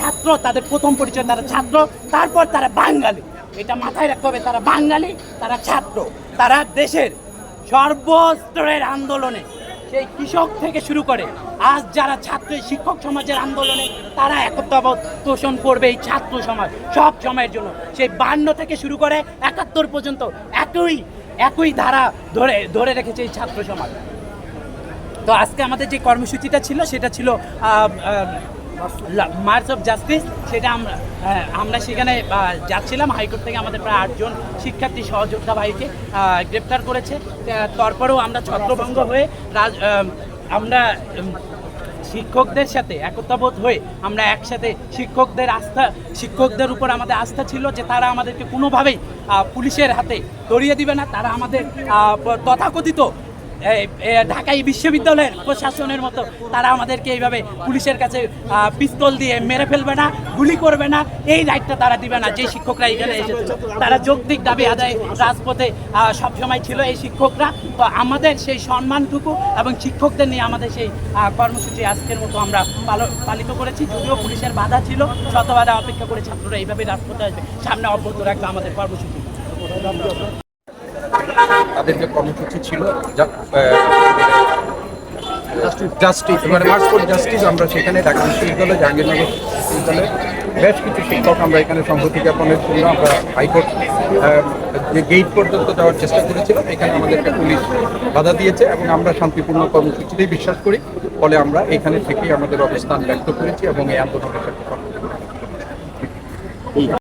ছাত্র, তাদের প্রথম পরিচয় তারা ছাত্র, তারপর তারা বাঙালি। এটা মাথায় রাখতে হবে, তারা বাঙালি, তারা ছাত্র, তারা দেশের সর্বস্তরের আন্দোলনে, সেই কৃষক থেকে শুরু করে আজ যারা ছাত্র শিক্ষক সমাজের আন্দোলনে তারা একতাবদ্ধ পোষণ করবে এই ছাত্র সমাজ সব সময়ের জন্য। সেই 52 থেকে শুরু করে 71 পর্যন্ত একই ধারা ধরে রেখেছে এই ছাত্র সমাজ। তো আজকে আমাদের যে কর্মসূচিটা ছিল সেটা ছিল মার্চ অফ জাস্টিস। সেটা আমরা সেখানে যাচ্ছিলাম। হাইকোর্ট থেকে আমাদের প্রায় 8 জন শিক্ষার্থী সহযোদ্ধা ভাইকে গ্রেপ্তার করেছে। তারপরেও আমরা ছত্রভঙ্গ হয়ে আমরা শিক্ষকদের সাথে একতাবদ্ধ হয়ে আমরা একসাথে শিক্ষকদের উপর আমাদের আস্থা ছিল যে তারা আমাদেরকে কোনোভাবেই পুলিশের হাতে ধরিয়ে দিবে না। তারা আমাদের তথাকথিত ঢাকাই বিশ্ববিদ্যালয়ের প্রশাসনের মতো তারা আমাদেরকে এইভাবে পুলিশের কাছে পিস্তল দিয়ে মেরে ফেলবে না, গুলি করবে না, এই রাইটটা তারা দিবে না। যে শিক্ষকরা এখানে এসেছিল তারা যৌক্তিক দাবি আদায় রাজপথে সবসময় ছিল এই শিক্ষকরা। তো আমাদের সেই সম্মানটুকু এবং শিক্ষকদের নিয়ে আমাদের সেই কর্মসূচি আজকের মতো আমরা পালিত করেছি। যদিও পুলিশের বাধা ছিল, শত বাধা অপেক্ষা করে ছাত্ররা এইভাবে রাজপথে আসবে, সামনে অব্যাহত রাখবে আমাদের কর্মসূচি। তাদের যে কর্মসূচি ছিল জাস্টিস মানে মার্চ ফর জাস্টিস, আমরা সেখানে ঢাকা বিশ্ববিদ্যালয় জাহাঙ্গীরনগর বিশ্ববিদ্যালয়ে বেশ কিছু শিক্ষক আমরা এখানে সংহতি জ্ঞাপনের জন্য আমরা হাইকোর্ট যে গেট পর্যন্ত যাওয়ার চেষ্টা করেছিলাম। এখানে আমাদেরকে পুলিশ বাধা দিয়েছে এবং আমরা শান্তিপূর্ণ কর্মসূচিতেই বিশ্বাস করি। ফলে আমরা এখানে থেকেই আমাদের অবস্থান ব্যক্ত করেছি এবং এই আন্দোলনের সাথে